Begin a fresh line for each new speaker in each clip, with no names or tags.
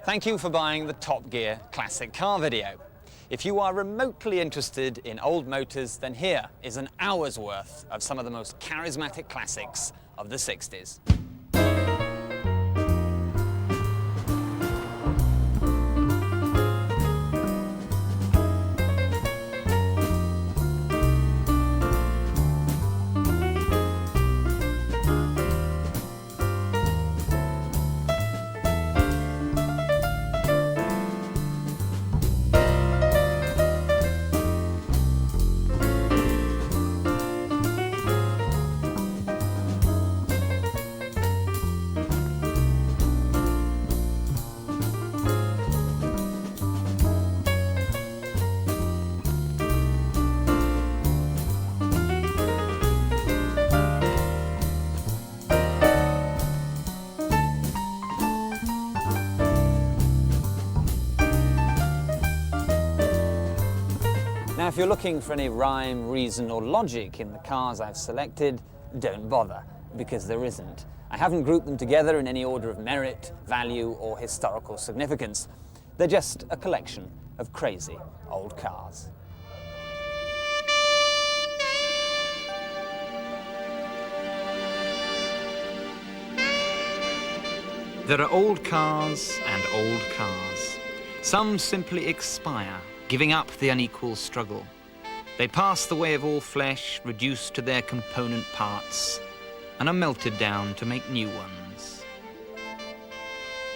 Thank you for buying the Top Gear Classic Car video. If you are remotely interested in old motors, then here is an hour's worth of some of the most charismatic classics of the 60s. Now, if you're looking for any rhyme, reason or logic in the cars I've selected, don't bother, because there isn't. I haven't grouped them together in any order of merit, value or historical significance. They're just a collection of crazy old cars. There are old cars and old cars. Some simply expire, giving up the unequal struggle. They pass the way of all flesh, reduced to their component parts, and are melted down to make new ones.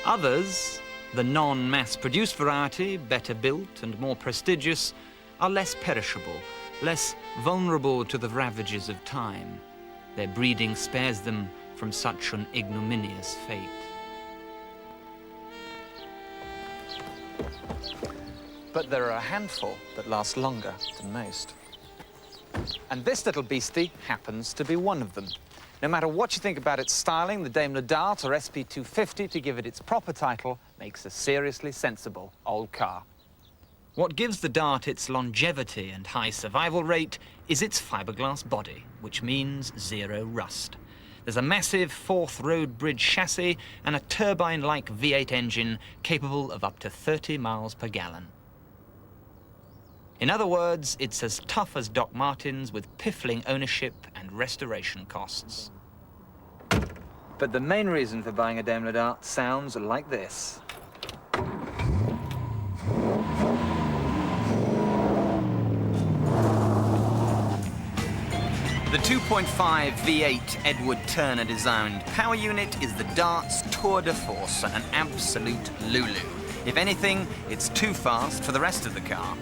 Others, the non-mass-produced variety, better built and more prestigious, are less perishable, less vulnerable to the ravages of time. Their breeding spares them from such an ignominious fate. But there are a handful that last longer than most. And this little beastie happens to be one of them. No matter what you think about its styling, the Daimler Dart, or SP250, to give it its proper title, makes a seriously sensible old car. What gives the Dart its longevity and high survival rate is its fiberglass body, which means zero rust. There's a massive fourth road bridge chassis and a turbine-like V8 engine capable of up to 30 miles per gallon. In other words, it's as tough as Doc Martens with piffling ownership and restoration costs. But the main reason for buying a Daimler Dart sounds like this. The 2.5 V8 Edward Turner designed power unit is the Dart's tour de force and an absolute lulu. If anything, it's too fast for the rest of the car.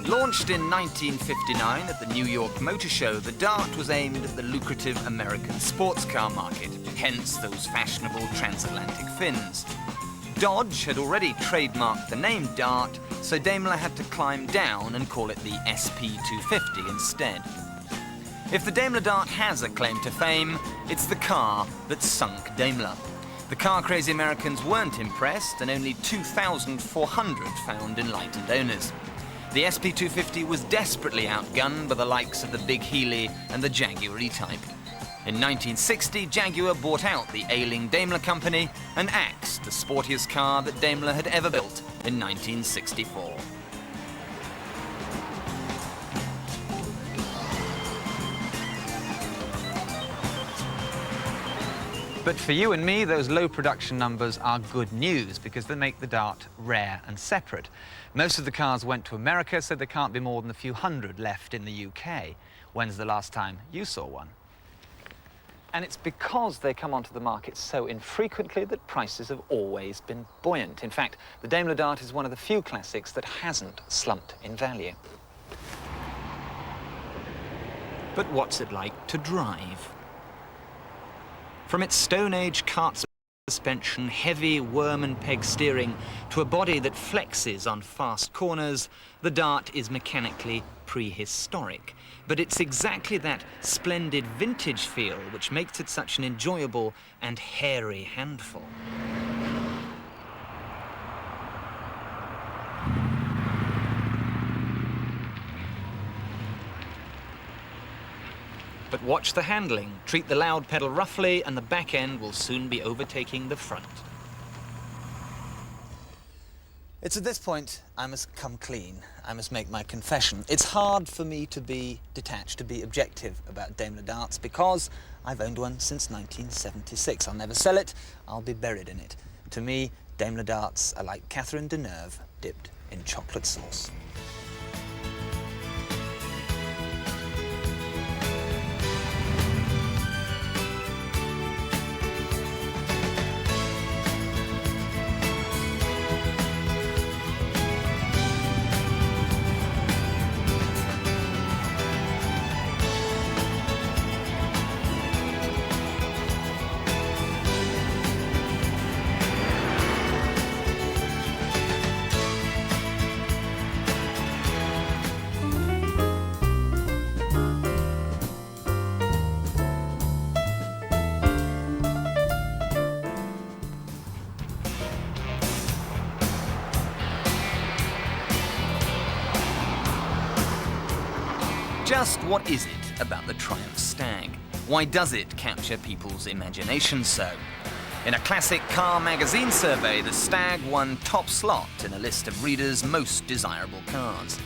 Launched in 1959 at the New York Motor Show, the Dart was aimed at the lucrative American sports car market, hence those fashionable transatlantic fins. Dodge had already trademarked the name Dart, so Daimler had to climb down and call it the SP250 instead. If the Daimler Dart has a claim to fame, it's the car that sunk Daimler. The car-crazy Americans weren't impressed, and only 2,400 found enlightened owners. The SP250 was desperately outgunned by the likes of the Big Healy and the Jaguar EType. In 1960, Jaguar bought out the ailing Daimler company and axed the sportiest car that Daimler had ever built in 1964. But for you and me, those low production numbers are good news because they make the Dart rare and separate. Most of the cars went to America, so there can't be more than a few hundred left in the UK. When's the last time you saw one? And it's because they come onto the market so infrequently that prices have always been buoyant. In fact, the Daimler Dart is one of the few classics that hasn't slumped in value. But what's it like to drive? From its Stone Age carts Suspension, heavy worm and peg steering to a body that flexes on fast corners, the Dart is mechanically prehistoric. But it's exactly that splendid vintage feel which makes it such an enjoyable and hairy handful. But watch the handling. Treat the loud pedal roughly and the back end will soon be overtaking the front. It's at this point I must come clean. I must make my confession. It's hard for me to be detached, to be objective about Daimler Darts because I've owned one since 1976. I'll never sell it. I'll be buried in it. To me, Daimler Darts are like Catherine Deneuve dipped in chocolate sauce. Just what is it about the Triumph Stag? Why does it capture people's imagination so? In a classic car magazine survey, the Stag won top slot in a list of readers' most desirable cars.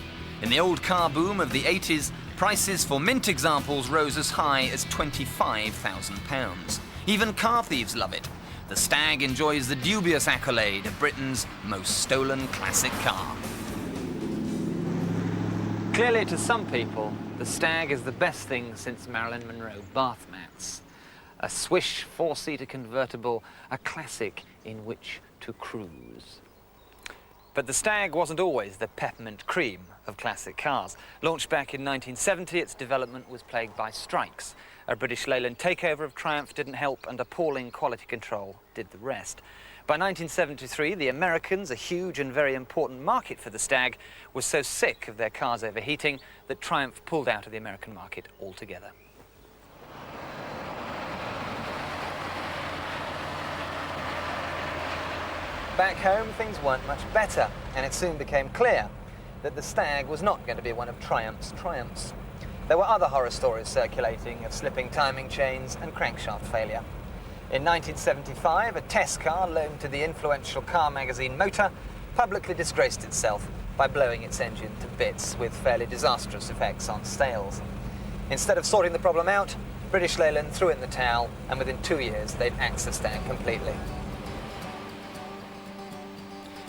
In the old car boom of the 80s, prices for mint examples rose as high as £25,000. Even car thieves love it. The Stag enjoys the dubious accolade of Britain's most stolen classic car. Clearly, to some people, the Stag is the best thing since Marilyn Monroe bath mats. A swish four-seater convertible, a classic in which to cruise. But the Stag wasn't always the peppermint cream of classic cars. Launched back in 1970, its development was plagued by strikes. A British Leyland takeover of Triumph didn't help, and appalling quality control did the rest. By 1973, the Americans, a huge and very important market for the Stag, were so sick of their cars overheating that Triumph pulled out of the American market altogether. Back home, things weren't much better, and it soon became clear that the Stag was not going to be one of Triumph's triumphs. There were other horror stories circulating of slipping timing chains and crankshaft failure. In 1975, a test car loaned to the influential car magazine Motor publicly disgraced itself by blowing its engine to bits with fairly disastrous effects on sales. Instead of sorting the problem out, British Leyland threw in the towel, and within 2 years they'd axed the Stag completely.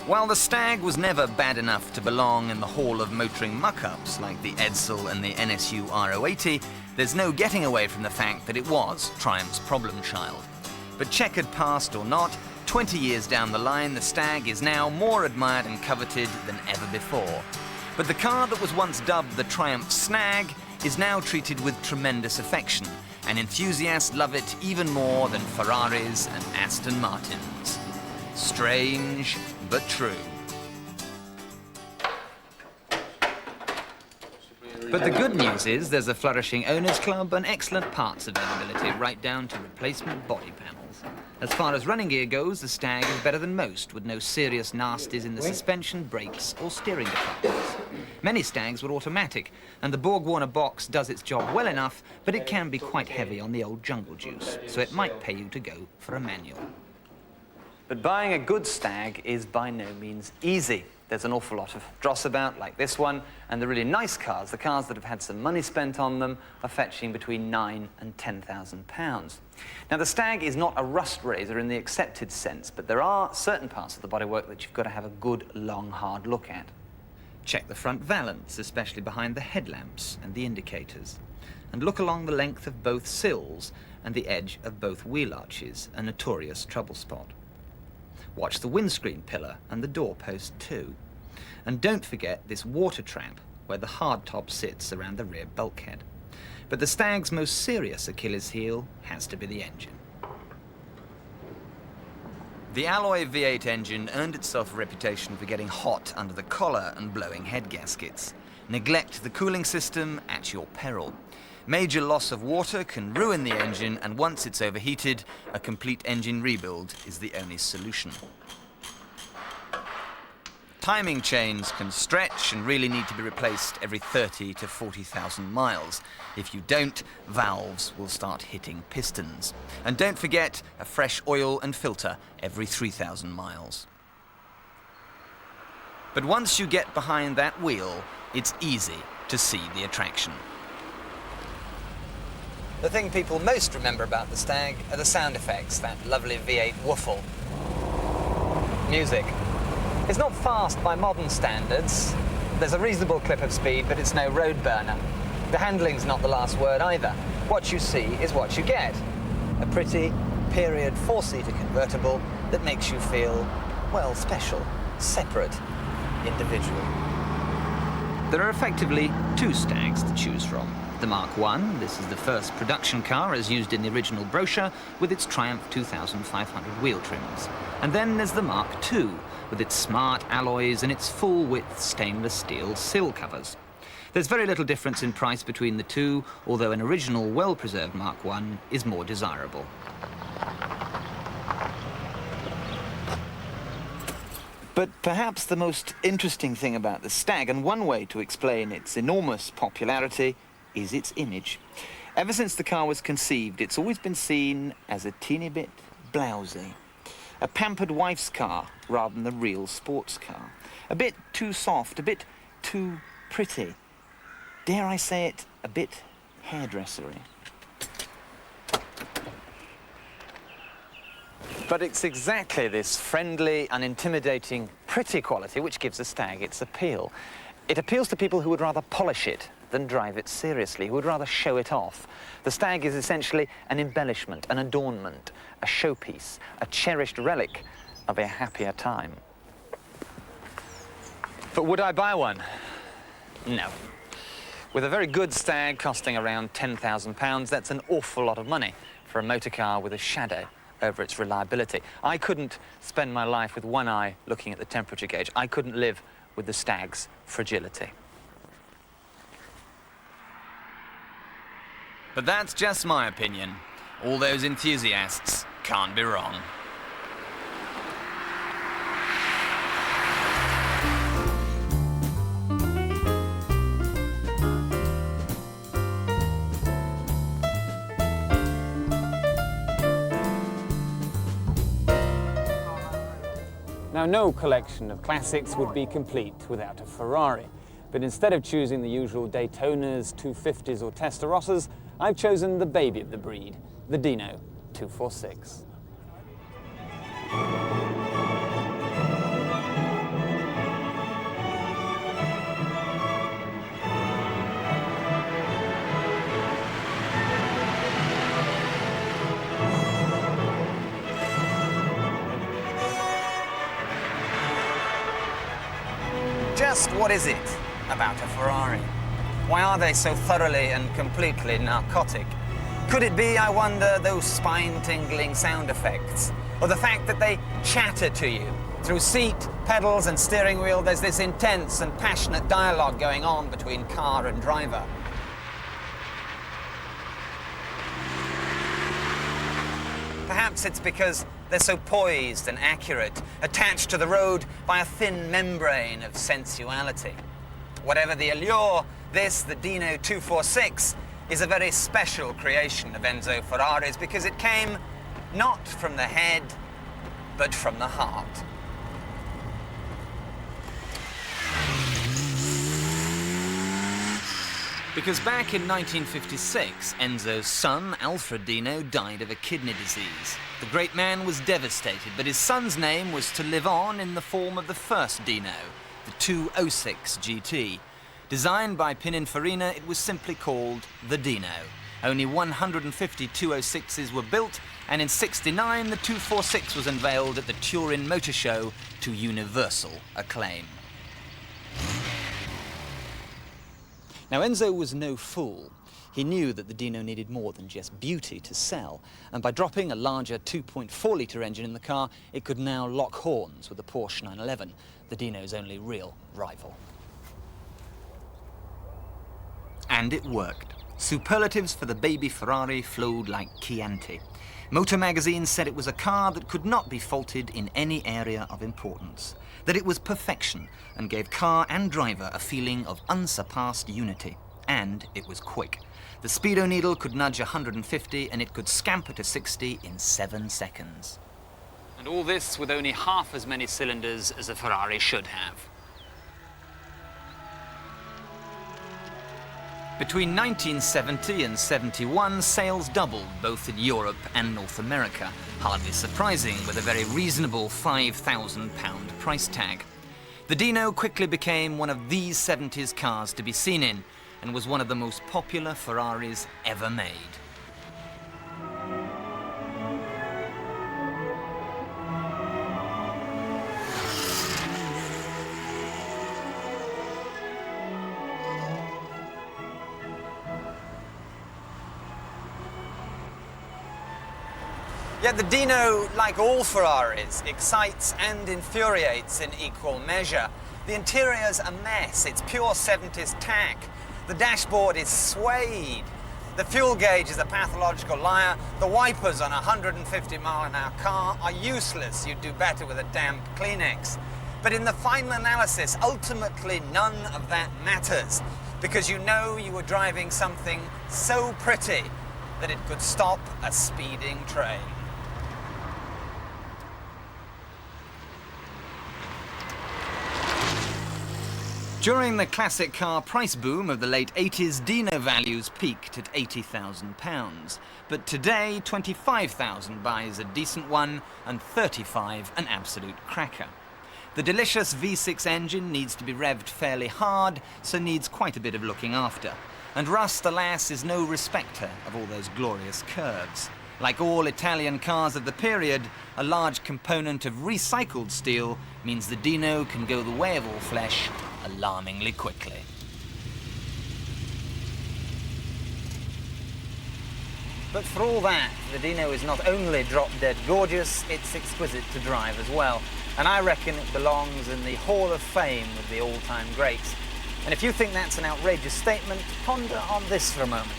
While the Stag was never bad enough to belong in the hall of motoring muck-ups like the Edsel and the NSU R080, there's no getting away from the fact that it was Triumph's problem child. But checkered past or not, 20 years down the line, the Stag is now more admired and coveted than ever before. But the car that was once dubbed the Triumph Snag is now treated with tremendous affection, and enthusiasts love it even more than Ferraris and Aston Martins. Strange, but true. But the good news is there's a flourishing owners club and excellent parts availability right down to replacement body panels. As far as running gear goes, the Stag is better than most, with no serious nasties in the suspension, brakes or steering departments. Many Stags were automatic, and the Borg-Warner box does its job well enough, but it can be quite heavy on the old jungle juice, so it might pay you to go for a manual. But buying a good Stag is by no means easy. There's an awful lot of dross about, like this one, and the really nice cars, the cars that have had some money spent on them, are fetching between £9,000 and £10,000. Now, the Stag is not a rust razor in the accepted sense, but there are certain parts of the bodywork that you've got to have a good, long, hard look at. Check the front valance, especially behind the headlamps and the indicators, and look along the length of both sills and the edge of both wheel arches, a notorious trouble spot. Watch the windscreen pillar and the door post too. And don't forget this water trap where the hardtop sits around the rear bulkhead. But the Stag's most serious Achilles heel has to be the engine. The alloy V8 engine earned itself a reputation for getting hot under the collar and blowing head gaskets. Neglect the cooling system at your peril. Major loss of water can ruin the engine, and once it's overheated, a complete engine rebuild is the only solution. Timing chains can stretch and really need to be replaced every 30 to 40,000 miles. If you don't, valves will start hitting pistons. And don't forget a fresh oil and filter every 3,000 miles. But once you get behind that wheel, it's easy to see the attraction. The thing people most remember about the Stag are the sound effects, that lovely V8 wooffle. Music. It's not fast by modern standards. There's a reasonable clip of speed, but it's no road burner. The handling's not the last word either. What you see is what you get. A pretty, period four-seater convertible that makes you feel, well, special, separate, individual. There are effectively two Stags to choose from. The Mark I, this is the first production car as used in the original brochure with its Triumph 2500 wheel trims. And then there's the Mark II, with its smart alloys and its full-width stainless steel sill covers. There's very little difference in price between the two, although an original, well-preserved Mark I is more desirable. But perhaps the most interesting thing about the Stag, and one way to explain its enormous popularity, is its image. Ever since the car was conceived, it's always been seen as a teeny bit blousy. A pampered wife's car rather than the real sports car. A bit too soft, a bit too pretty. Dare I say it, a bit hairdressery. But it's exactly this friendly, unintimidating, pretty quality which gives the Stag its appeal. It appeals to people who would rather polish it than drive it seriously, who would rather show it off. The Stag is essentially an embellishment, an adornment, a showpiece, a cherished relic of a happier time. But would I buy one? No. With a very good Stag costing around £10,000, that's an awful lot of money for a motor car with a shadow over its reliability. I couldn't spend my life with one eye looking at the temperature gauge. I couldn't live with the Stag's fragility. But that's just my opinion. All those enthusiasts can't be wrong.
Now, no collection of classics would be complete without a Ferrari. But instead of choosing the usual Daytonas, 250s or Testarossas, I've chosen the baby of the breed, the Dino 246.
Just what is it about a Ferrari? Why are they so thoroughly and completely narcotic? Could it be, I wonder, those spine-tingling sound effects? Or the fact that they chatter to you? Through seat, pedals and steering wheel, there's this intense and passionate dialogue going on between car and driver. Perhaps it's because they're so poised and accurate, attached to the road by a thin membrane of sensuality. Whatever the allure, this, the Dino 246, is a very special creation of Enzo Ferrari's because it came not from the head, but from the heart. Because back in 1956, Enzo's son, Alfred Dino, died of a kidney disease. The great man was devastated, but his son's name was to live on in the form of the first Dino, the 206 GT. Designed by Pininfarina, it was simply called the Dino. Only 150 206s were built, and in '69 the 246 was unveiled at the Turin Motor Show to universal acclaim. Now, Enzo was no fool. He knew that the Dino needed more than just beauty to sell, and by dropping a larger 2.4-litre engine in the car, it could now lock horns with the Porsche 911, the Dino's only real rival. And it worked. Superlatives for the baby Ferrari flowed like Chianti. Motor Magazine said it was a car that could not be faulted in any area of importance, that it was perfection and gave car and driver a feeling of unsurpassed unity. And it was quick. The speedo needle could nudge 150 and it could scamper to 60 in 7 seconds. And all this with only half as many cylinders as a Ferrari should have. Between 1970 and 71, sales doubled both in Europe and North America, hardly surprising with a very reasonable £5,000 price tag. The Dino quickly became one of these 70s cars to be seen in, and was one of the most popular Ferraris ever made. Yet the Dino, like all Ferraris, excites and infuriates in equal measure. The interior's a mess, it's pure 70s tack. The dashboard is suede. The fuel gauge is a pathological liar. The wipers on a 150-mile-an-hour car are useless. You'd do better with a damp Kleenex. But in the final analysis, ultimately none of that matters, because you know you were driving something so pretty that it could stop a speeding train. During the classic car price boom of the late 80s, Dino values peaked at £80,000. But today, £25,000 buys a decent one and £35,000 an absolute cracker. The delicious V6 engine needs to be revved fairly hard, so needs quite a bit of looking after. And rust, alas, is no respecter of all those glorious curves. Like all Italian cars of the period, a large component of recycled steel means the Dino can go the way of all flesh alarmingly quickly. But for all that, the Dino is not only drop-dead gorgeous, it's exquisite to drive as well. And I reckon it belongs in the Hall of Fame of the all-time greats. And if you think that's an outrageous statement, ponder on this for a moment.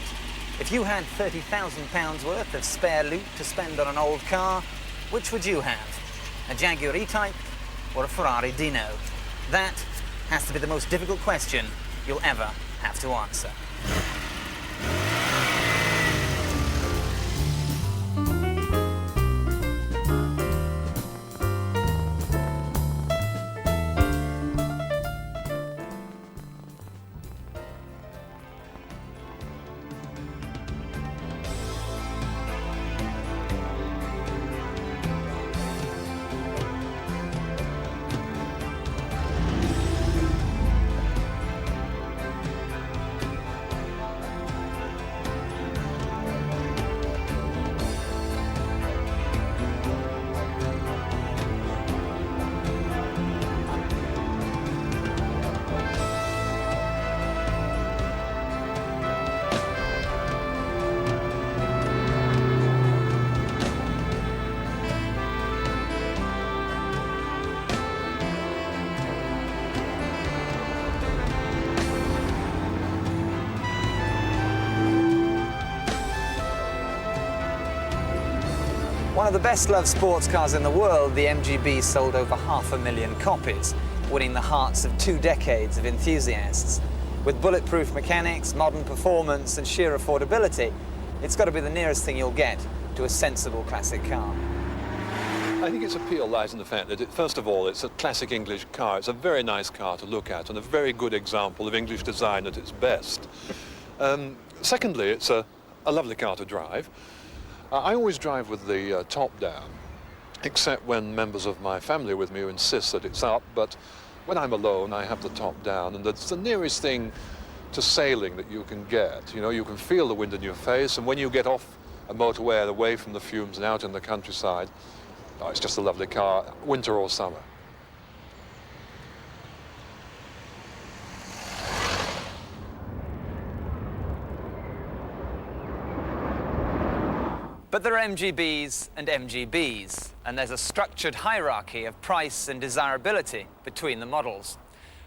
If you had £30,000 worth of spare loot to spend on an old car, which would you have? A Jaguar EType or a Ferrari Dino? That has to be the most difficult question you'll ever have to answer. One of the best-loved sports cars in the world, the MGB sold over 500,000 copies, winning the hearts of 2 decades of enthusiasts. With bulletproof mechanics, modern performance and sheer affordability, it's got to be the nearest thing you'll get to a sensible classic car.
I think its appeal lies in the fact that, first of all, it's a classic English car. It's a very nice car to look at and a very good example of English design at its best. Secondly, it's a lovely car to drive. I always drive with the top down, except when members of my family are with me who insist that it's up, but when I'm alone, I have the top down, and that's the nearest thing to sailing that you can get. You know, you can feel the wind in your face, and when you get off a motorway and away from the fumes and out in the countryside, oh, it's just a lovely car, winter or summer.
But there are MGBs and MGBs, and there's a structured hierarchy of price and desirability between the models.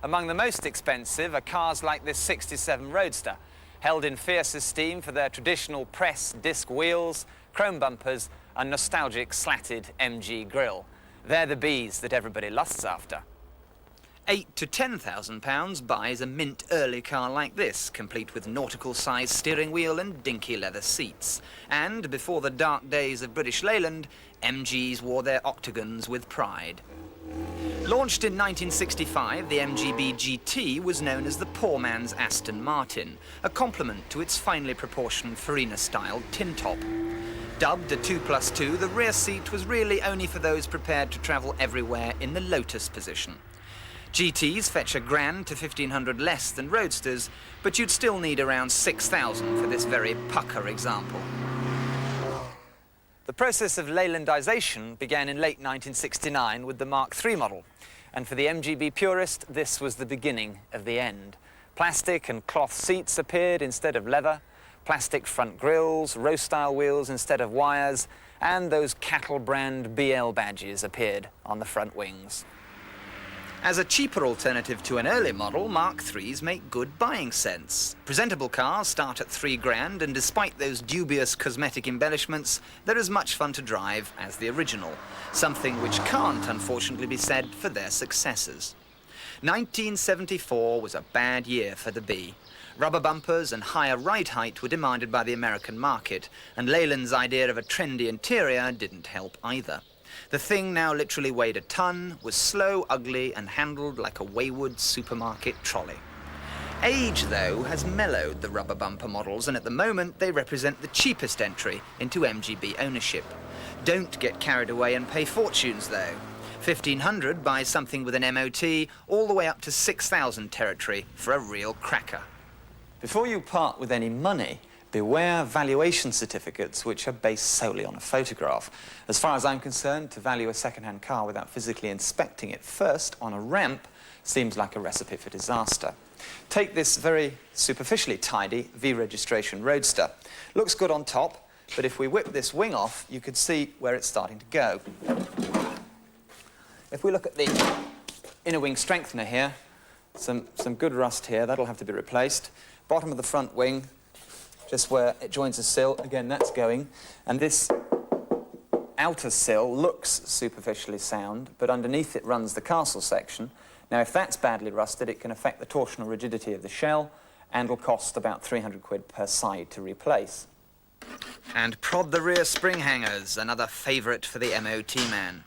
Among the most expensive are cars like this '67 Roadster, held in fierce esteem for their traditional press disc wheels, chrome bumpers, and nostalgic slatted MG grille. They're the Bs that everybody lusts after. £8,000 to £10,000 buys a mint early car like this, complete with nautical-sized steering wheel and dinky leather seats. And before the dark days of British Leyland, MGs wore their octagons with pride. Launched in 1965, the MGB GT was known as the poor man's Aston Martin, a compliment to its finely proportioned Farina-styled tin top. Dubbed a 2+2, the rear seat was really only for those prepared to travel everywhere in the Lotus position. GTs fetch £1,000 to £1,500 less than Roadsters, but you'd still need around £6,000 for this very pucker example. The process of Leylandisation began in late 1969 with the Mark III model, and for the MGB purist, this was the beginning of the end. Plastic and cloth seats appeared instead of leather, plastic front grilles, row-style wheels instead of wires, and those cattle brand BL badges appeared on the front wings. As a cheaper alternative to an early model, Mark IIIs make good buying sense. Presentable cars start at £3,000, and despite those dubious cosmetic embellishments, they're as much fun to drive as the original, something which can't, unfortunately, be said for their successors. 1974 was a bad year for the B. Rubber bumpers and higher ride height were demanded by the American market, and Leyland's idea of a trendy interior didn't help either. The thing now literally weighed a ton, was slow, ugly, and handled like a wayward supermarket trolley. Age, though, has mellowed the rubber bumper models, and at the moment they represent the cheapest entry into MGB ownership. Don't get carried away and pay fortunes, though. £1,500 buys something with an MOT, all the way up to £6,000 territory for a real cracker. Before you part with any money, beware valuation certificates which are based solely on a photograph. As far as I'm concerned, to value a second-hand car without physically inspecting it first on a ramp seems like a recipe for disaster. Take this very superficially tidy V-registration Roadster. Looks good on top, but if we whip this wing off, you could see where it's starting to go. If we look at the inner wing strengthener here, some good rust here, that'll have to be replaced. Bottom of the front wing, just where it joins the sill, again, that's going. And this outer sill looks superficially sound, but underneath it runs the castle section. Now, if that's badly rusted, it can affect the torsional rigidity of the shell and will cost about £300 per side to replace. And prod the rear spring hangers, another favourite for the MOT man.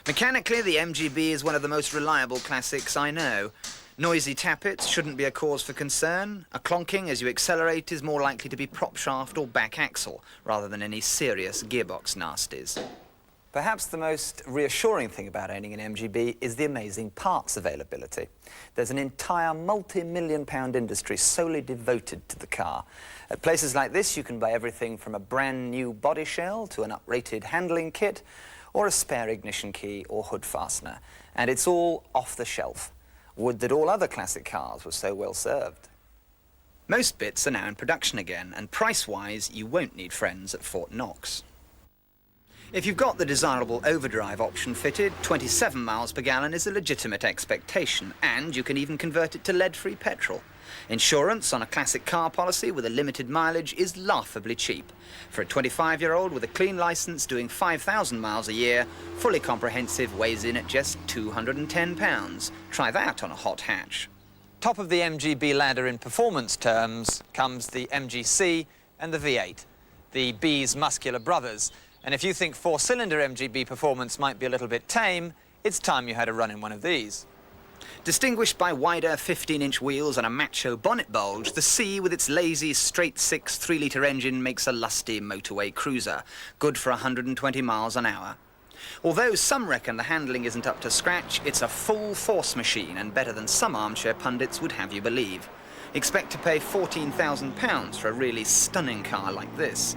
Mechanically, the MGB is one of the most reliable classics I know. Noisy tappets shouldn't be a cause for concern. A clonking as you accelerate is more likely to be prop shaft or back axle, rather than any serious gearbox nasties. Perhaps the most reassuring thing about owning an MGB is the amazing parts availability. There's an entire multi-million-pound industry solely devoted to the car. At places like this, you can buy everything from a brand new body shell to an uprated handling kit, or a spare ignition key or hood fastener. And it's all off the shelf. Would that all other classic cars were so well served. Most bits are now in production again, and price-wise, you won't need friends at Fort Knox. If you've got the desirable overdrive option fitted, 27 miles per gallon is a legitimate expectation, and you can even convert it to lead-free petrol. Insurance on a classic car policy with a limited mileage is laughably cheap. For a 25-year-old with a clean licence doing 5,000 miles a year, fully comprehensive weighs in at just £210. Try that on a hot hatch. Top of the MGB ladder in performance terms comes the MGC and the V8, the B's muscular brothers. And if you think four-cylinder MGB performance might be a little bit tame, it's time you had a run in one of these. Distinguished by wider 15-inch wheels and a macho bonnet bulge, the C with its lazy straight-six 3-litre engine makes a lusty motorway cruiser, good for 120 miles an hour. Although some reckon the handling isn't up to scratch, it's a full-force machine and better than some armchair pundits would have you believe. Expect to pay £14,000 for a really stunning car like this.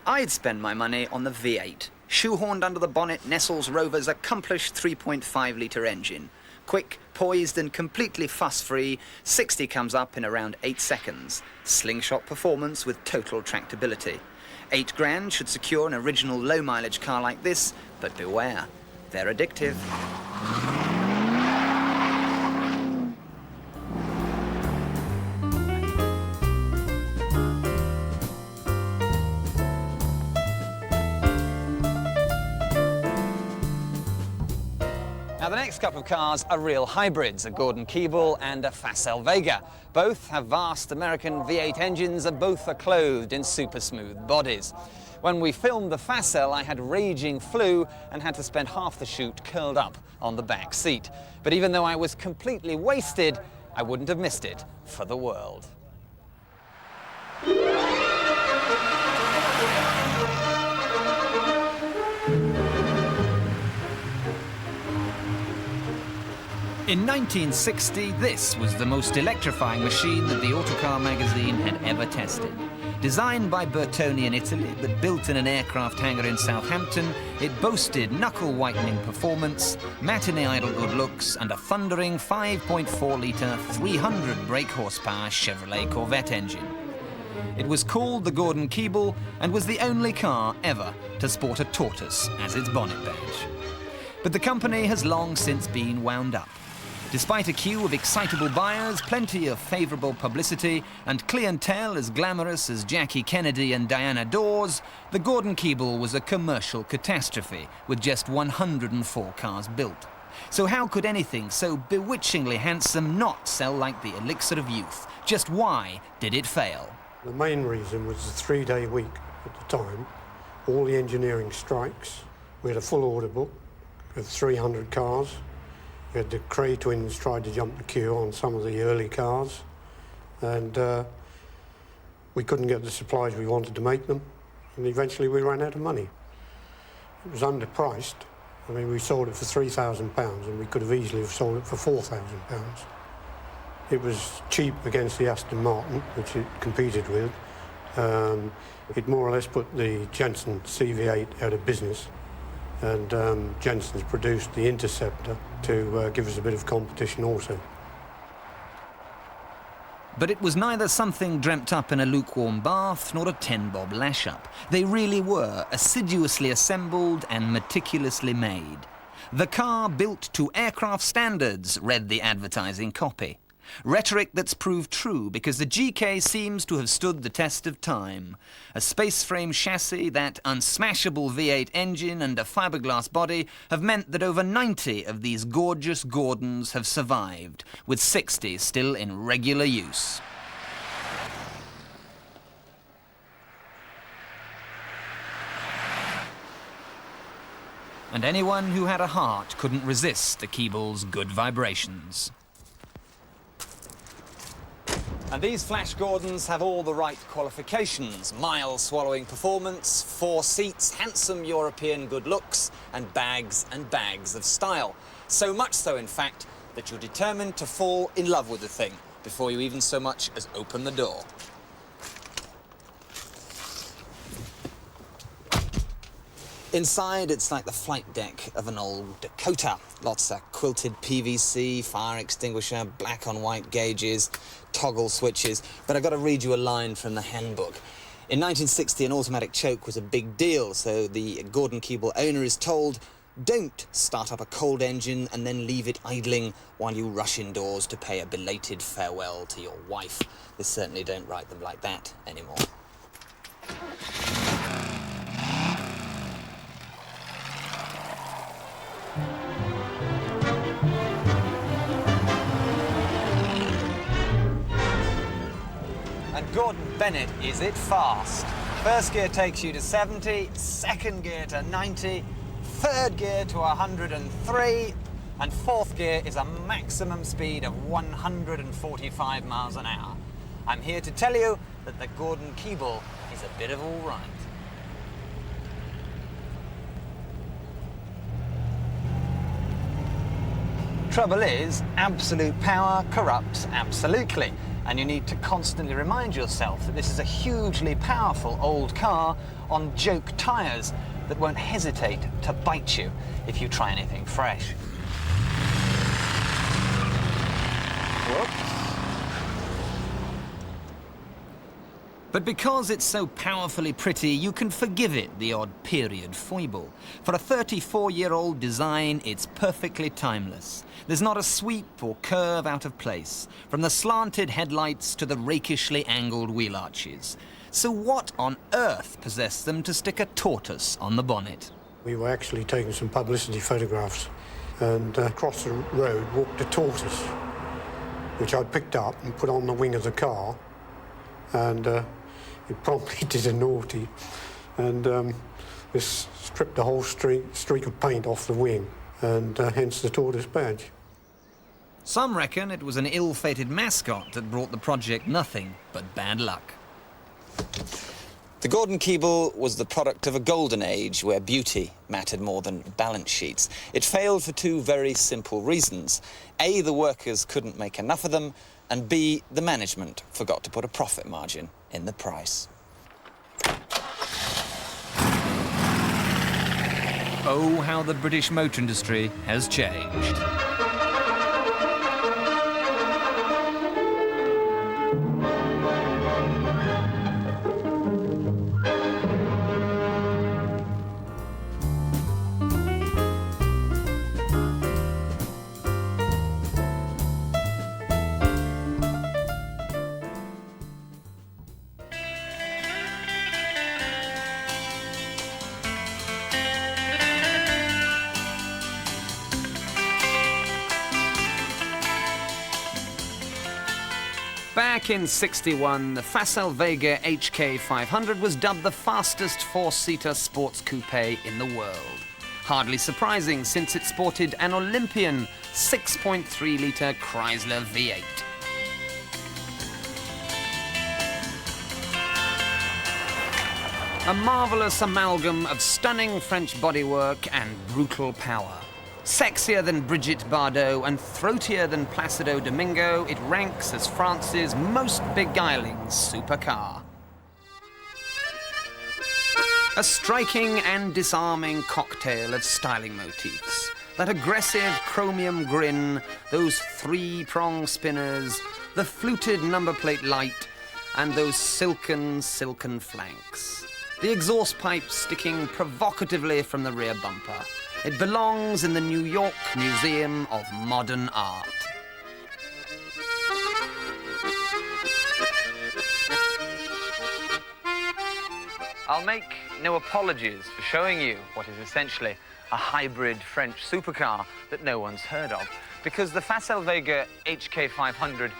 I'd spend my money on the V8. Shoehorned under the bonnet nestles Rover's accomplished 3.5-litre engine. Quick, poised and completely fuss-free, 60 comes up in around 8 seconds. Slingshot performance with total tractability.
8 grand should secure an original low-mileage car like this, but beware, they're addictive.
Now, the next couple of cars are real hybrids, a Gordon Keeble and a Facel Vega. Both have vast American V8 engines and both are clothed in super smooth bodies. When we filmed the Facel, I had raging flu and had to spend half the shoot curled up on the back seat. But even though I was completely wasted, I wouldn't have missed it for the world.
In 1960, this was the most electrifying machine that the Autocar magazine had ever tested. Designed by Bertoni in Italy, but built in an aircraft hangar in Southampton, it boasted knuckle-whitening performance, matinee-idle good looks, and a thundering 5.4-litre, 300 brake horsepower Chevrolet Corvette engine. It was called the Gordon Keeble and was the only car ever to sport a tortoise as its bonnet badge. But the company has long since been wound up. Despite a queue of excitable buyers, plenty of favourable publicity, and clientele as glamorous as Jackie Kennedy and Diana Dawes, the Gordon Keeble was a commercial catastrophe with just 104 cars built. So how could anything so bewitchingly handsome not sell like the elixir of youth? Just why did it fail?
The main reason was the 3-day week at the time, all the engineering strikes. We had a full order book of 300 cars. We had the Cray twins tried to jump the queue on some of the early cars, and we couldn't get the supplies we wanted to make them, and eventually we ran out of money. It was underpriced. I mean, we sold it for £3,000, and we could have easily have sold it for £4,000. It was cheap against the Aston Martin, which it competed with. It more or less put the Jensen CV8 out of business. And Jensen's produced the Interceptor to give us a bit of competition also.
But it was neither something dreamt up in a lukewarm bath nor a 10-bob lash-up. They really were assiduously assembled and meticulously made. The car built to aircraft standards, read the advertising copy. Rhetoric that's proved true because the GK seems to have stood the test of time. A space frame chassis, that unsmashable V8 engine and a fiberglass body have meant that over 90 of these gorgeous Gordons have survived, with 60 still in regular use. And anyone who had a heart couldn't resist the Keeble's good vibrations.
And these Flash Gordons have all the right qualifications: mile-swallowing performance, 4 seats, handsome European good looks, and bags of style. So much so, in fact, that you're determined to fall in love with the thing before you even so much as open the door. Inside, it's like the flight deck of an old Dakota. Lots of quilted PVC, fire extinguisher, black on white gauges, toggle switches. But I've got to read you a line from the handbook. In 1960, an automatic choke was a big deal, so the Gordon Keeble owner is told, don't start up a cold engine and then leave it idling while you rush indoors to pay a belated farewell to your wife. They certainly don't write them like that anymore. And Gordon Bennett is it fast. First gear takes you to 70, second gear to 90, third gear to 103, and fourth gear is a maximum speed of 145 miles an hour. I'm here to tell you that the Gordon Keeble is a bit of all right. Trouble is, absolute power corrupts absolutely. And you need to constantly remind yourself that this is a hugely powerful old car on joke tyres that won't hesitate to bite you if you try anything fresh. Whoops.
But because it's so powerfully pretty, you can forgive it the odd period foible. For a 34-year-old design, it's perfectly timeless. There's not a sweep or curve out of place, from the slanted headlights to the rakishly angled wheel arches. So what on earth possessed them to stick a tortoise on the bonnet?
We were actually taking some publicity photographs, and across the road walked a tortoise, which I picked up and put on the wing of the car, and it promptly did a naughty, and this stripped the whole streak of paint off the wing, and hence the tortoise badge.
Some reckon it was an ill-fated mascot that brought the project nothing but bad luck.
The Gordon Keeble was the product of a golden age where beauty mattered more than balance sheets. It failed for two very simple reasons. A, the workers couldn't make enough of them, and B, the management forgot to put a profit margin in the price.
Oh, how the British motor industry has changed. Back in '61, the Vega HK500 was dubbed the fastest four-seater sports coupe in the world. Hardly surprising, since it sported an Olympian 6.3-litre Chrysler V8. A marvellous amalgam of stunning French bodywork and brutal power. Sexier than Brigitte Bardot and throatier than Placido Domingo, it ranks as France's most beguiling supercar. A striking and disarming cocktail of styling motifs. That aggressive chromium grin, those three-prong spinners, the fluted number plate light, and those silken flanks. The exhaust pipe sticking provocatively from the rear bumper. It belongs in the New York Museum of Modern Art. I'll make no apologies for showing you what is essentially a hybrid French supercar that no one's heard of, because the Vega HK500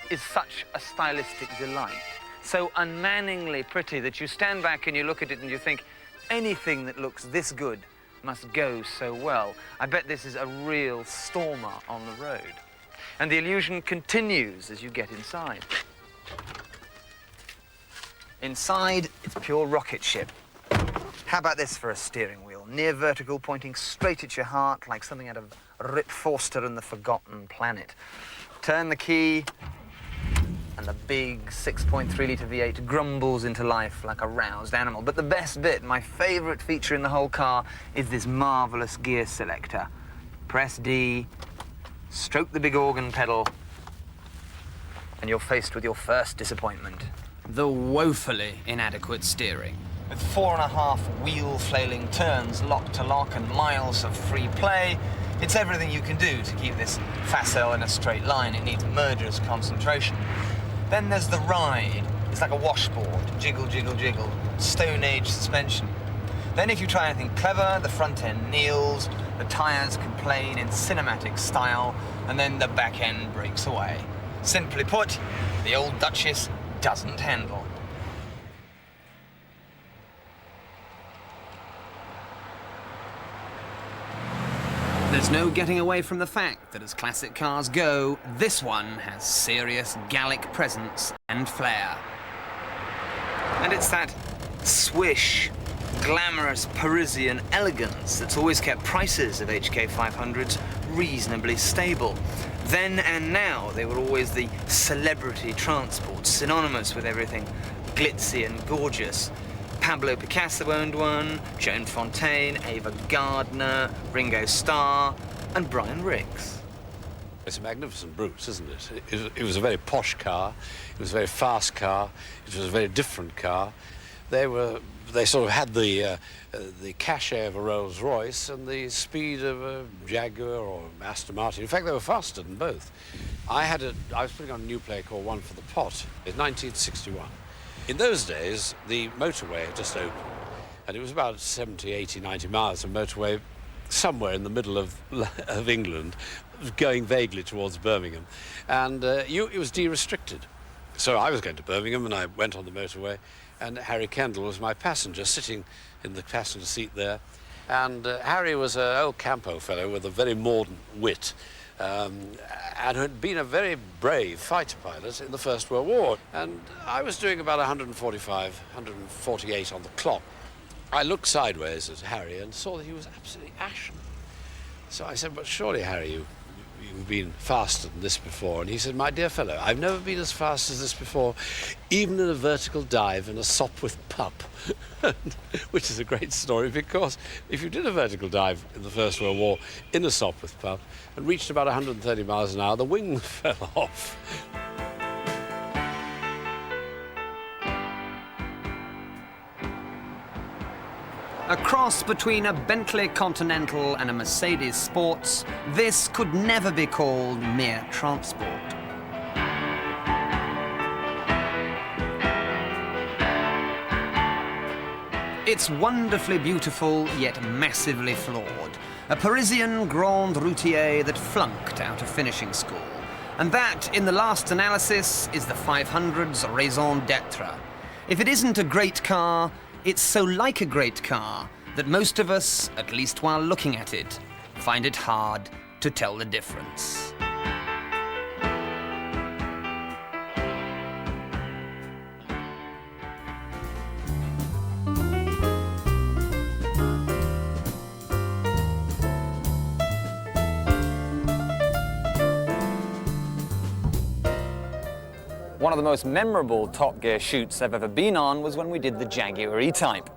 is such a stylistic delight, so unmanningly pretty that you stand back and you look at it and you think, anything that looks this good must go so well. I bet this is a real stormer on the road. And the illusion continues as you get inside. Inside, it's pure rocket ship. How about this for a steering wheel? Near vertical, pointing straight at your heart, like something out of Rip Forster and the Forgotten Planet. Turn the key, and the big 6.3-litre V8 grumbles into life like a roused animal. But the best bit, my favourite feature in the whole car, is this marvellous gear selector. Press D, stroke the big organ pedal, and you're faced with your first disappointment. The woefully inadequate steering. With 4.5 wheel-flailing turns, lock-to-lock, and miles of free play, it's everything you can do to keep this facile in a straight line. It needs murderous concentration. Then there's the ride. It's like a washboard. Jiggle, jiggle, jiggle. Stone Age suspension. Then if you try anything clever, the front end kneels, the tyres complain in cinematic style, and then the back end breaks away. Simply put, the old Duchess doesn't handle. There's no getting away from the fact that as classic cars go, this one has serious Gallic presence and flair. And it's that swish, glamorous Parisian elegance that's always kept prices of HK500s reasonably stable. Then and now, they were always the celebrity transport, synonymous with everything glitzy and gorgeous. Pablo Picasso owned one, Joan Fontaine, Ava Gardner, Ringo Starr, and Brian Rix.
It's a magnificent brute, isn't it? It was a very posh car, it was a very fast car, it was a very different car. They sort of had the cachet of a Rolls-Royce and the speed of a Jaguar or Aston Martin. In fact, they were faster than both. I was putting on a new play called One for the Pot in 1961. In those days, the motorway had just opened, and it was about 70, 80, 90 miles of motorway somewhere in the middle of England, going vaguely towards Birmingham. And it was de-restricted. So I was going to Birmingham, and I went on the motorway, and Harry Kendall was my passenger, sitting in the passenger seat there. And Harry was an old Campo fellow with a very mordant wit, and had been a very brave fighter pilot in the First World War. And I was doing about 145, 148 on the clock. I looked sideways at Harry and saw that he was absolutely ashen. So I said, "But surely, Harry, you've been faster than this before." And he said, "My dear fellow, I've never been as fast as this before, even in a vertical dive in a sop with pup." Which is a great story, because if you did a vertical dive in the First World War in a sop with pup and reached about 130 miles an hour, the wing fell off.
A cross between a Bentley Continental and a Mercedes Sports, this could never be called mere transport. It's wonderfully beautiful, yet massively flawed. A Parisian grand routier that flunked out of finishing school. And that, in the last analysis, is the 500's raison d'etre. If it isn't a great car, it's so like a great car that most of us, at least while looking at it, find it hard to tell the difference.
One of the most memorable Top Gear shoots I've ever been on was when we did the Jaguar EType.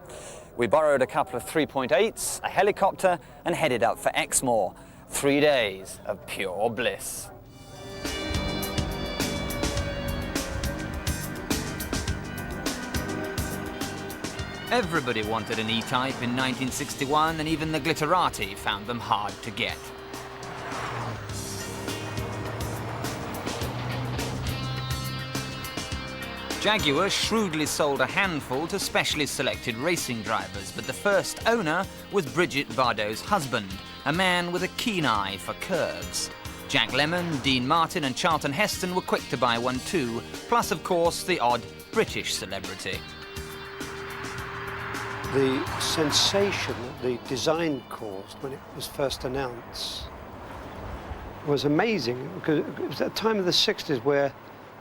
We borrowed a couple of 3.8s, a helicopter, and headed up for Exmoor. 3 days of pure bliss.
Everybody wanted an E-Type in 1961, and even the glitterati found them hard to get. Jaguar shrewdly sold a handful to specially selected racing drivers, but the first owner was Bridget Bardot's husband, a man with a keen eye for curves. Jack Lemmon, Dean Martin and Charlton Heston were quick to buy one too, plus of course the odd British celebrity.
The sensation that the design caused when it was first announced was amazing, because it was at the time of the 60s where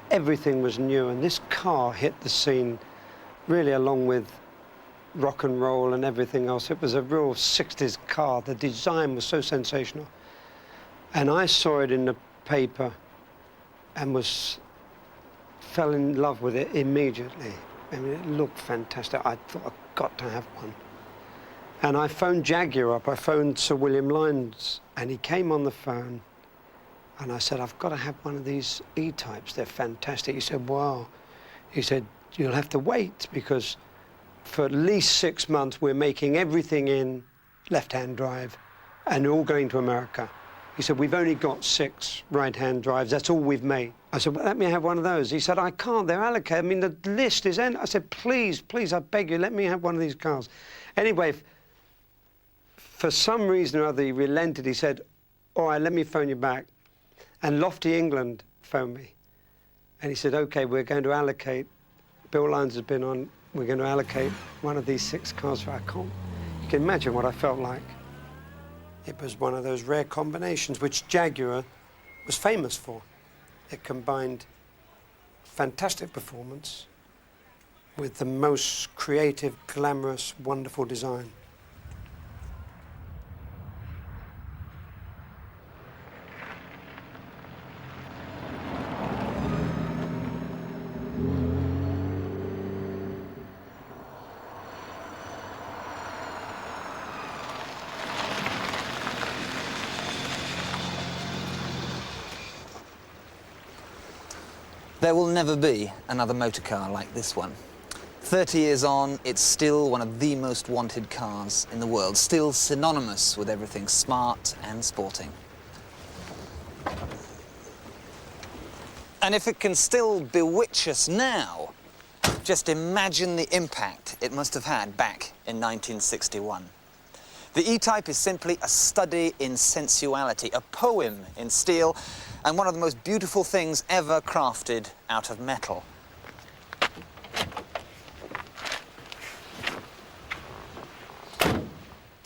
everything was new, and this car hit the scene really along with rock and roll and everything else. It was a real 60s car. The design was so sensational. And I saw it in the paper and fell in love with it immediately. I mean, it looked fantastic. I thought, I've got to have one. And I phoned Jaguar up. I phoned Sir William Lyons, and he came on the phone. And I said, I've got to have one of these E-types. They're fantastic. He said, wow. He said, you'll have to wait, because for at least 6 months, we're making everything in left-hand drive, and they're all going to America. He said, we've only got 6 right-hand drives. That's all we've made. I said, well, let me have one of those. He said, I can't. They're allocated. I mean, the list is endless. I said, please, please, I beg you, let me have one of these cars. Anyway, for some reason or other, he relented. He said, all right, let me phone you back. And Lofty England phoned me, and he said, OK, we're going to allocate, Bill Lyons has been on, we're going to allocate one of these 6 cars for our comp. You can imagine what I felt like. It was one of those rare combinations which Jaguar was famous for. It combined fantastic performance with the most creative, glamorous, wonderful design.
There will never be another motor car like this one. 30 years on, it's still one of the most wanted cars in the world, still synonymous with everything smart and sporting. And if it can still bewitch us now, just imagine the impact it must have had back in 1961. The E-Type is simply a study in sensuality, a poem in steel, and one of the most beautiful things ever crafted out of metal.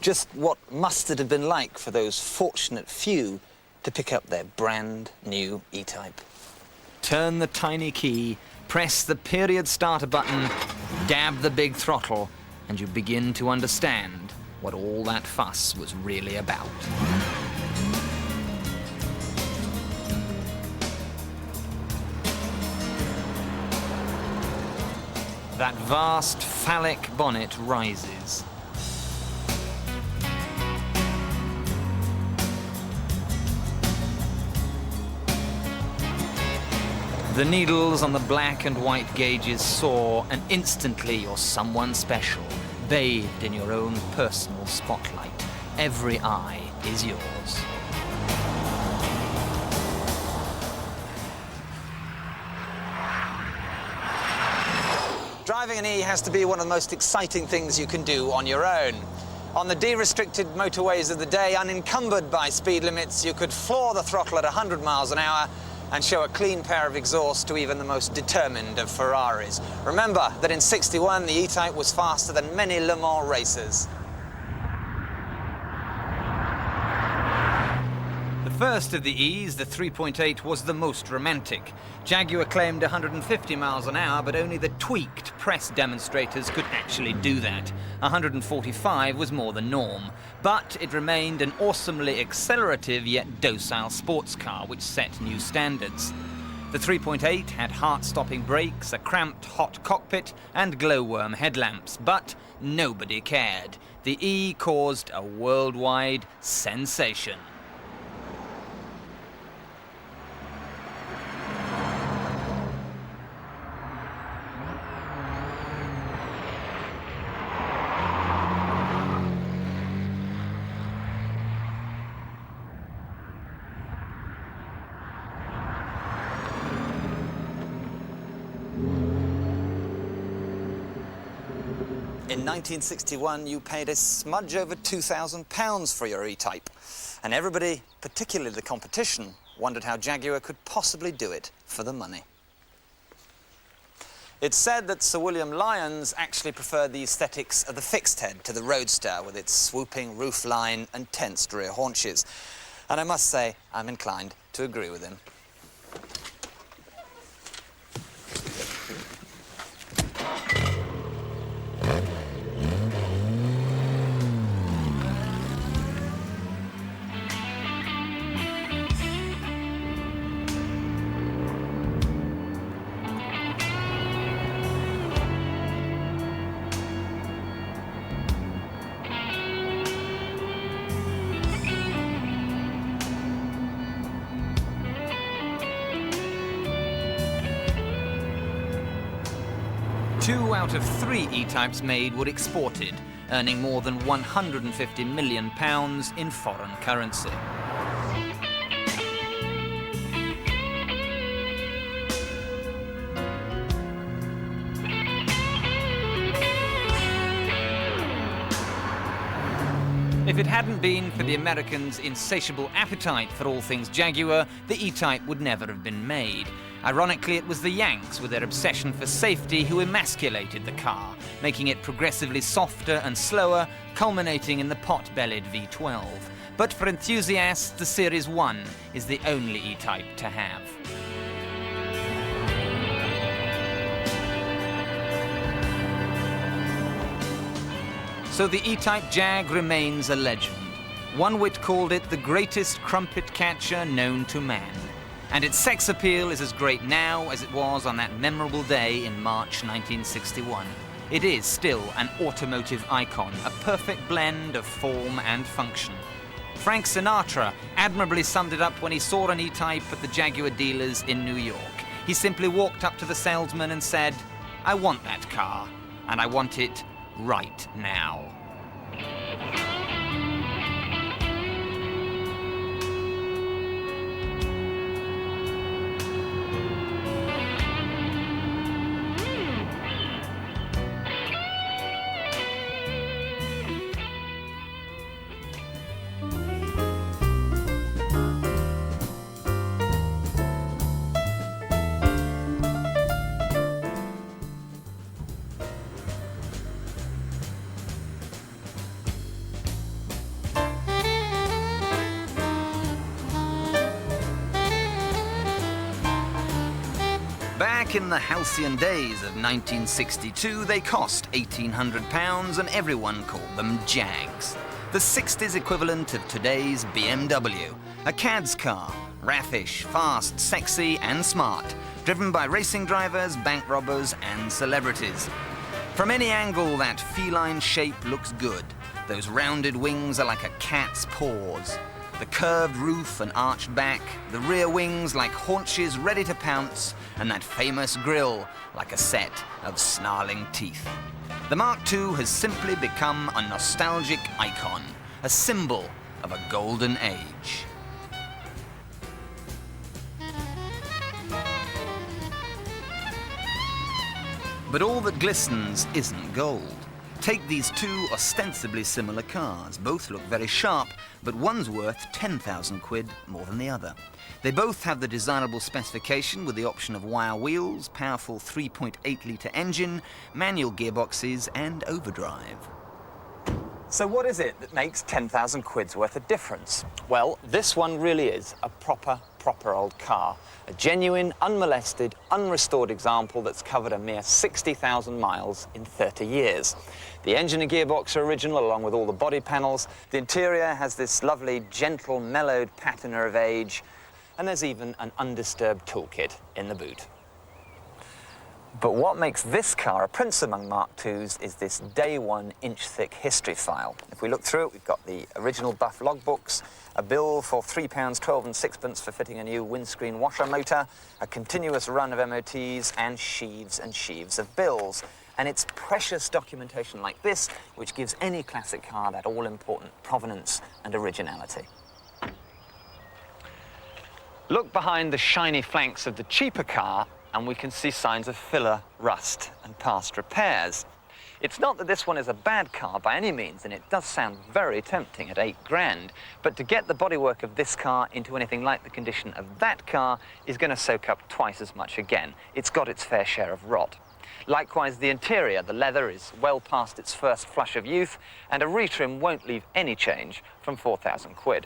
Just what must it have been like for those fortunate few to pick up their brand new E-Type?
Turn the tiny key, press the period starter button, dab the big throttle, and you begin to understand what all that fuss was really about. That vast phallic bonnet rises. The needles on the black and white gauges soar, and instantly you're someone special, bathed in your own personal spotlight. Every eye is yours.
Driving an E has to be one of the most exciting things you can do on your own. On the de-restricted motorways of the day, unencumbered by speed limits, you could floor the throttle at 100 miles an hour and show a clean pair of exhausts to even the most determined of Ferraris. Remember that in '61, the E-Type was faster than many Le Mans racers.
The first of the E's, the 3.8, was the most romantic. Jaguar claimed 150 miles an hour, but only the tweaked press demonstrators could actually do that. 145 was more the norm. But it remained an awesomely accelerative yet docile sports car, which set new standards. The 3.8 had heart-stopping brakes, a cramped hot cockpit, and glowworm headlamps, but nobody cared. The E caused a worldwide sensation.
In 1961, you paid a smudge over £2,000 for your E-Type. And everybody, particularly the competition, wondered how Jaguar could possibly do it for the money. It's said that Sir William Lyons actually preferred the aesthetics of the fixed head to the Roadster with its swooping roofline and tensed rear haunches. And I must say, I'm inclined to agree with him.
Two out of three E-Types made were exported, earning more than £150 million in foreign currency. If it hadn't been for the Americans' insatiable appetite for all things Jaguar, the E-Type would never have been made. Ironically, it was the Yanks, with their obsession for safety, who emasculated the car, making it progressively softer and slower, culminating in the pot-bellied V12. But for enthusiasts, the Series 1 is the only E-Type to have. So the E-Type Jag remains a legend. One wit called it the greatest crumpet catcher known to man. And its sex appeal is as great now as it was on that memorable day in March 1961. It is still an automotive icon, a perfect blend of form and function. Frank Sinatra admirably summed it up when he saw an E-Type at the Jaguar dealers in New York. He simply walked up to the salesman and said, "I want that car, and I want it right now." Back in the halcyon days of 1962, they cost £1,800 and everyone called them Jags. The 60s equivalent of today's BMW. A cad's car, raffish, fast, sexy and smart, driven by racing drivers, bank robbers and celebrities. From any angle, that feline shape looks good. Those rounded wings are like a cat's paws. The curved roof and arched back, the rear wings like haunches ready to pounce, and that famous grille like a set of snarling teeth. The Mark II has simply become a nostalgic icon, a symbol of a golden age. But all that glistens isn't gold. Take these two ostensibly similar cars. Both look very sharp, but one's worth 10,000 quid more than the other. They both have the desirable specification with the option of wire wheels, powerful 3.8-litre engine, manual gearboxes and overdrive.
So what is it that makes 10,000 quid's worth of difference? Well, this one really is a proper old car. A genuine, unmolested, unrestored example that's covered a mere 60,000 miles in 30 years. The engine and gearbox are original, along with all the body panels. The interior has this lovely, gentle, mellowed patina of age, and there's even an undisturbed toolkit in the boot. But what makes this car a prince among Mark IIs is this day one inch-thick history file. If we look through it, we've got the original Buff logbooks, a bill for £3.12 and sixpence for fitting a new windscreen washer motor, a continuous run of MOTs, and sheaves of bills. And it's precious documentation like this which gives any classic car that all-important provenance and originality. Look behind the shiny flanks of the cheaper car and we can see signs of filler, rust and past repairs. It's not that this one is a bad car by any means, and it does sound very tempting at £8,000, but to get the bodywork of this car into anything like the condition of that car is going to soak up twice as much again. It's got its fair share of rot. Likewise, the interior, the leather, is well past its first flush of youth, and a retrim won't leave any change from 4,000 quid.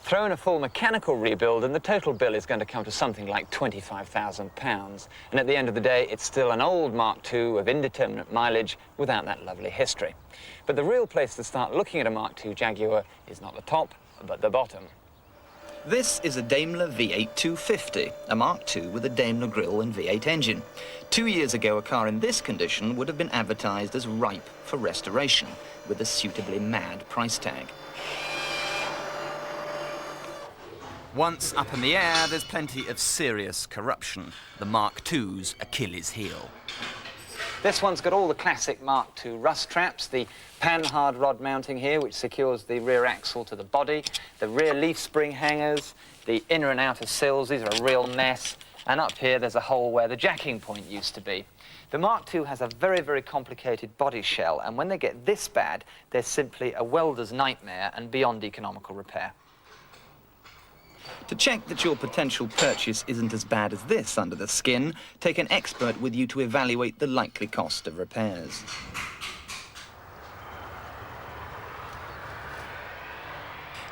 Throw in a full mechanical rebuild and the total bill is going to come to something like £25,000. And at the end of the day, it's still an old Mark II of indeterminate mileage without that lovely history. But the real place to start looking at a Mark II Jaguar is not the top, but the bottom.
This is a Daimler V8 250, a Mark II with a Daimler grille and V8 engine. 2 years ago, a car in this condition would have been advertised as ripe for restoration, with a suitably mad price tag. Once up in the air, there's plenty of serious corruption, the Mark II's Achilles heel.
This one's got all the classic Mark II rust traps, the pan-hard rod mounting here, which secures the rear axle to the body, the rear leaf spring hangers, the inner and outer sills, these are a real mess, and up here there's a hole where the jacking point used to be. The Mark II has a very, very complicated body shell, and when they get this bad, they're simply a welder's nightmare and beyond economical repair.
To check that your potential purchase isn't as bad as this under the skin, take an expert with you to evaluate the likely cost of repairs.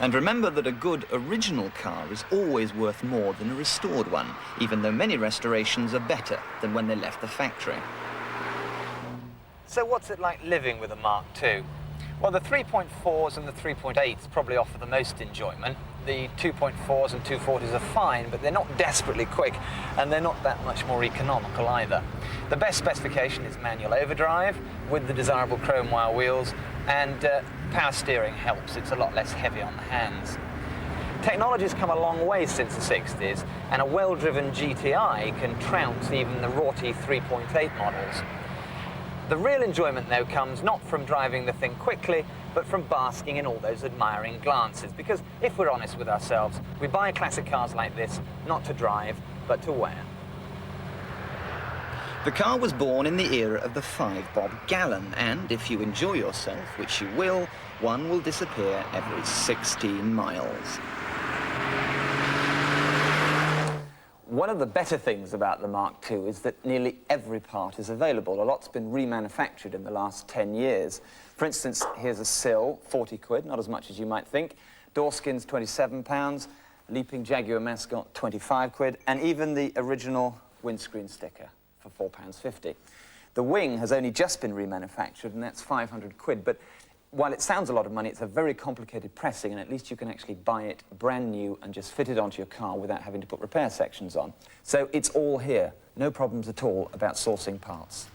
And remember that a good original car is always worth more than a restored one, even though many restorations are better than when they left the factory.
So what's it like living with a Mark II? Well, the 3.4s and the 3.8s probably offer the most enjoyment. The 2.4s and 240s are fine, but they're not desperately quick, and they're not that much more economical either. The best specification is manual overdrive with the desirable chrome wire wheels, and power steering helps. It's a lot less heavy on the hands. Technology's come a long way since the 60s, and a well-driven GTI can trounce even the raughty 3.8 models. The real enjoyment, though, comes not from driving the thing quickly, but from basking in all those admiring glances. Because if we're honest with ourselves, we buy classic cars like this not to drive, but to wear.
The car was born in the era of the 5-bob gallon, and if you enjoy yourself, which you will, one will disappear every 16 miles.
One of the better things about the Mark II is that nearly every part is available. A lot's been remanufactured in the last 10 years. For instance, here's a sill, 40 quid, not as much as you might think. Door skins, £27. Leaping Jaguar mascot, 25 quid. And even the original windscreen sticker for £4.50. The wing has only just been remanufactured, and that's 500 quid. But while it sounds a lot of money, it's a very complicated pressing, and at least you can actually buy it brand new and just fit it onto your car without having to put repair sections on. So it's all here. No problems at all about sourcing parts.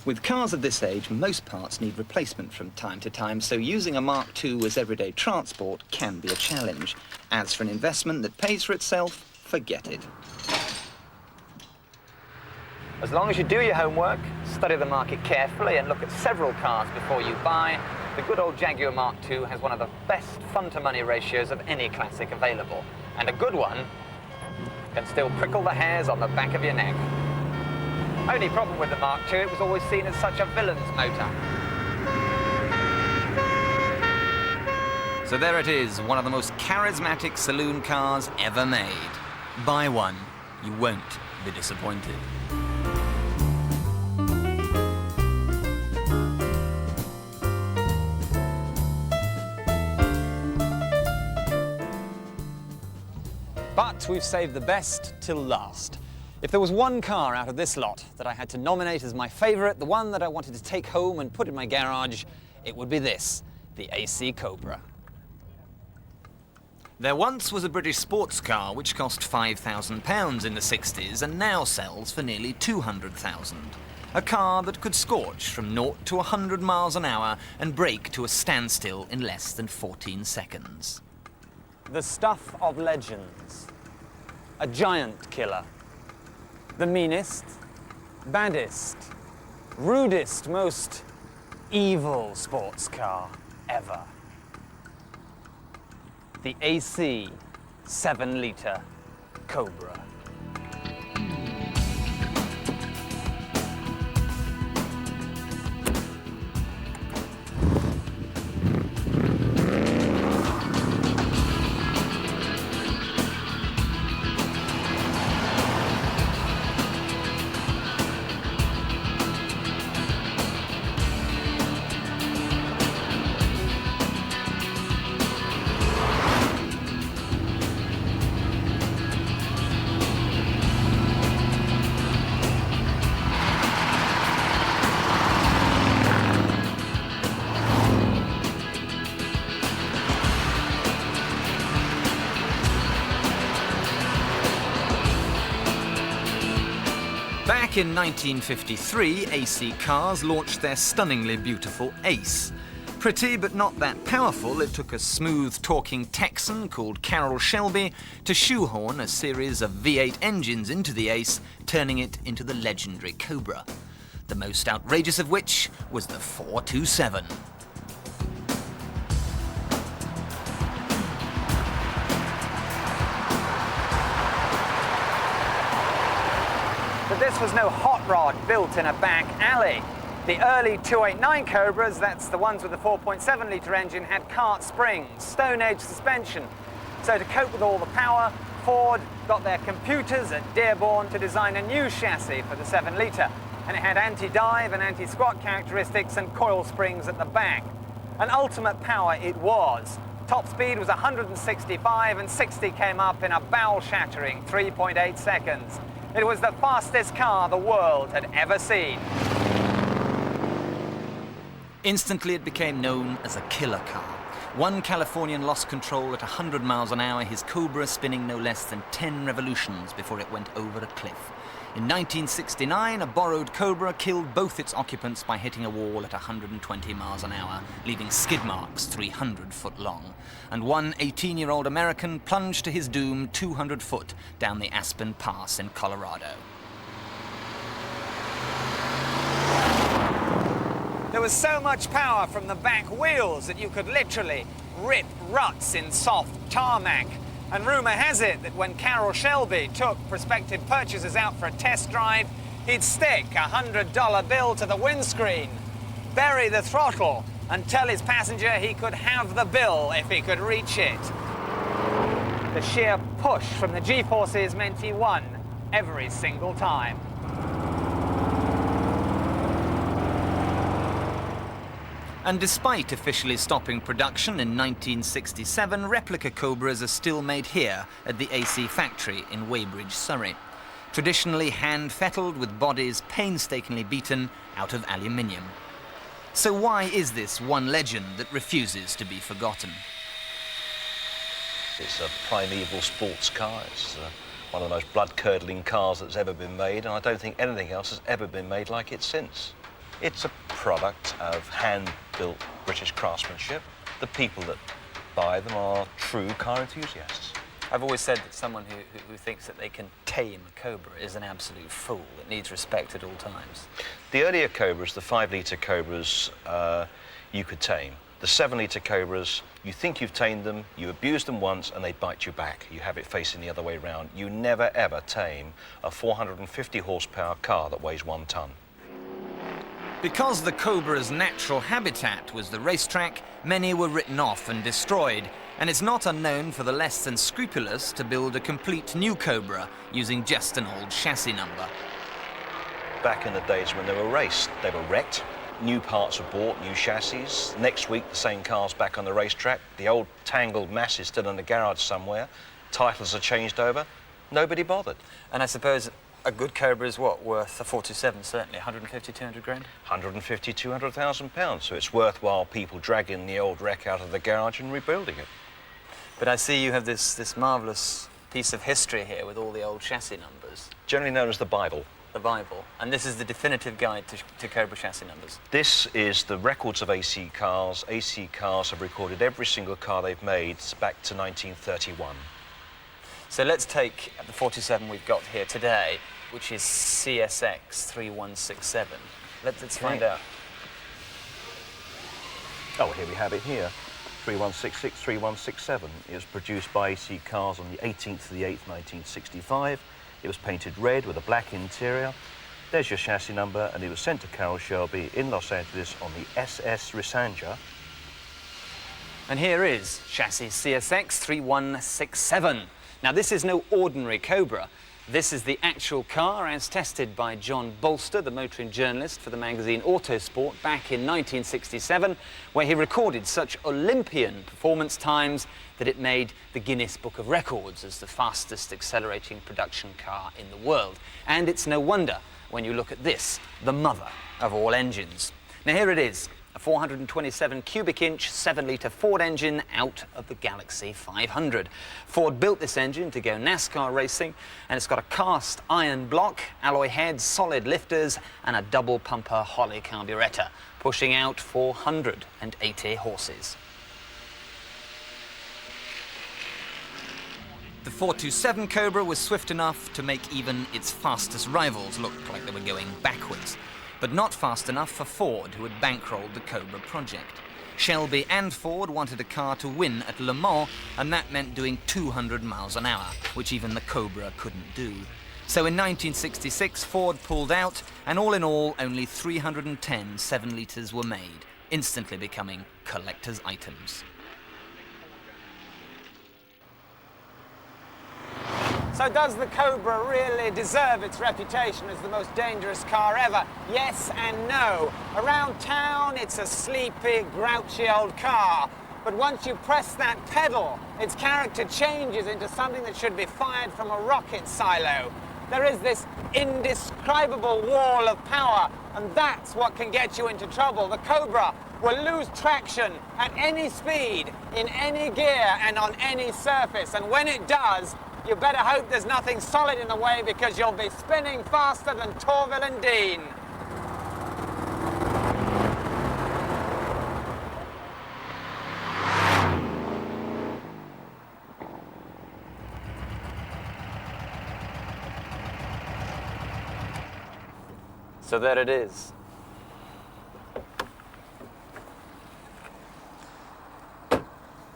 With cars of this age, most parts need replacement from time to time, so using a Mark II as everyday transport can be a challenge. As for an investment that pays for itself, forget it.
As long as you do your homework, study the market carefully and look at several cars before you buy, the good old Jaguar Mark II has one of the best fun-to-money ratios of any classic available. And a good one can still prickle the hairs on the back of your neck. Only problem with the Mark II, it was always seen as such a villain's motor.
So there it is, one of the most charismatic saloon cars ever made. Buy one, you won't be disappointed.
But we've saved the best till last. If there was one car out of this lot that I had to nominate as my favourite, the one that I wanted to take home and put in my garage, it would be this, the AC Cobra.
There once was a British sports car which cost £5,000 in the 60s and now sells for nearly £200,000. A car that could scorch from 0 to 100 miles an hour and brake to a standstill in less than 14 seconds.
The stuff of legends. A giant killer. The meanest, baddest, rudest, most evil sports car ever. The AC 7-litre Cobra.
Back in 1953, AC cars launched their stunningly beautiful Ace. Pretty but not that powerful, it took a smooth-talking Texan called Carroll Shelby to shoehorn a series of V8 engines into the Ace, turning it into the legendary Cobra. The most outrageous of which was the 427.
But this was no hot rod built in a back alley. The early 289 Cobras, that's the ones with the 4.7-litre engine, had cart springs, Stone Age suspension. So to cope with all the power, Ford got their computers at Dearborn to design a new chassis for the 7-litre. And it had anti-dive and anti-squat characteristics and coil springs at the back. An ultimate power it was. Top speed was 165 and 60 came up in a bowel-shattering 3.8 seconds. It was the fastest car the world had ever seen.
Instantly it became known as a killer car. One Californian lost control at 100 miles an hour, his Cobra spinning no less than 10 revolutions before it went over a cliff. In 1969, a borrowed Cobra killed both its occupants by hitting a wall at 120 miles an hour, leaving skid marks 300 foot long. And one 18-year-old American plunged to his doom 200 foot down the Aspen Pass in Colorado.
There was so much power from the back wheels that you could literally rip ruts in soft tarmac. And rumour has it that when Carroll Shelby took prospective purchasers out for a test drive, he'd stick a $100 bill to the windscreen, bury the throttle, and tell his passenger he could have the bill if he could reach it. The sheer push from the G-forces meant he won every single time.
And despite officially stopping production in 1967, replica Cobras are still made here at the AC factory in Weybridge, Surrey. Traditionally hand-fettled with bodies painstakingly beaten out of aluminium. So why is this one legend that refuses to be forgotten?
It's a primeval sports car. It's one of the most blood-curdling cars that's ever been made, and I don't think anything else has ever been made like it since. It's a product of hand-built British craftsmanship. The people that buy them are true car enthusiasts.
I've always said that someone who thinks that they can tame a Cobra is an absolute fool. It needs respect at all times.
The earlier Cobras, the 5-litre Cobras, you could tame. The 7-litre Cobras, you think you've tamed them, you abuse them once and they bite you back. You have it facing the other way round. You never ever tame a 450 horsepower car that weighs 1 ton.
Because the Cobra's natural habitat was the racetrack, many were written off and destroyed, and it's not unknown for the less than scrupulous to build a complete new Cobra using just an old chassis number.
Back in the days when they were raced, they were wrecked. New parts were bought, new chassis. Next week, the same car's back on the racetrack. The old tangled mass is still in the garage somewhere. Titles are changed over. Nobody bothered.
And I suppose a good Cobra is what, worth a 427, certainly, 150, 200 grand?
150, 200,000 pounds, so it's worthwhile people dragging the old wreck out of the garage and rebuilding it.
But I see you have this marvellous piece of history here with all the old chassis numbers.
Generally known as the Bible.
The Bible. And this is the definitive guide to Cobra chassis numbers.
This is the records of AC cars. AC cars have recorded every single car they've made back to 1931.
So let's take the 47 we've got here today, which is CSX 3167. Let's find out.
Oh, here we have it here. 3166, 3167. It was produced by AC Cars on the 18th of the 8th, 1965. It was painted red with a black interior. There's your chassis number, and it was sent to Carroll Shelby in Los Angeles on the SS Risanja.
And here is chassis CSX 3167. Now, this is no ordinary Cobra. This is the actual car as tested by John Bolster, the motoring journalist for the magazine Autosport, back in 1967, where he recorded such Olympian performance times that it made the Guinness Book of Records as the fastest accelerating production car in the world. And it's no wonder when you look at this, the mother of all engines. Now, here it is. A 427 cubic inch 7-litre Ford engine out of the Galaxy 500. Ford built this engine to go NASCAR racing, and it's got a cast iron block, alloy heads, solid lifters, and a double pumper Holley carburettor, pushing out 480 horses.
The 427 Cobra was swift enough to make even its fastest rivals look like they were going backwards. But not fast enough for Ford, who had bankrolled the Cobra project. Shelby and Ford wanted a car to win at Le Mans, and that meant doing 200 miles an hour, which even the Cobra couldn't do. So in 1966, Ford pulled out, and all in all, only 310 7-litres were made, instantly becoming collector's items.
So does the Cobra really deserve its reputation as the most dangerous car ever? Yes and no. Around town, it's a sleepy, grouchy old car. But once you press that pedal, its character changes into something that should be fired from a rocket silo. There is this indescribable wall of power, and that's what can get you into trouble. The Cobra will lose traction at any speed, in any gear and on any surface. And when it does, you better hope there's nothing solid in the way, because you'll be spinning faster than Torvill and Dean. So there it is.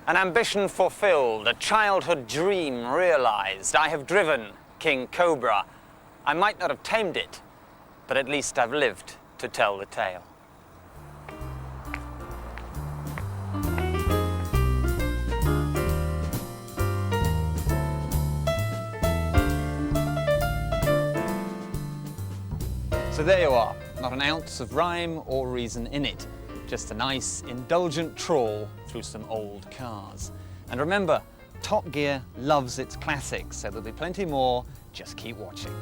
An ambition fulfilled, a childhood dream realized. I have driven King Cobra. I might not have tamed it, but at least I've lived to tell the tale. So there you are, not an ounce of rhyme or reason in it. Just a nice, indulgent trawl through some old cars. And remember, Top Gear loves its classics, so there'll be plenty more. Just keep watching.